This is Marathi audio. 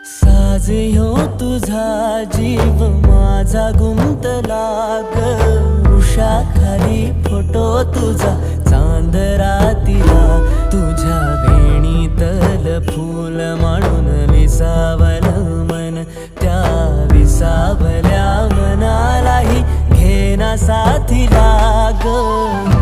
साज ह्यो तुझा जीव माझा गुंतला ग उषाखाली फोटो तुझा चांदरातीला तुझ्या वेणीतल फूल म्हणून विसावलं मन त्या विसावल्या मनालाही घेना साथीला ग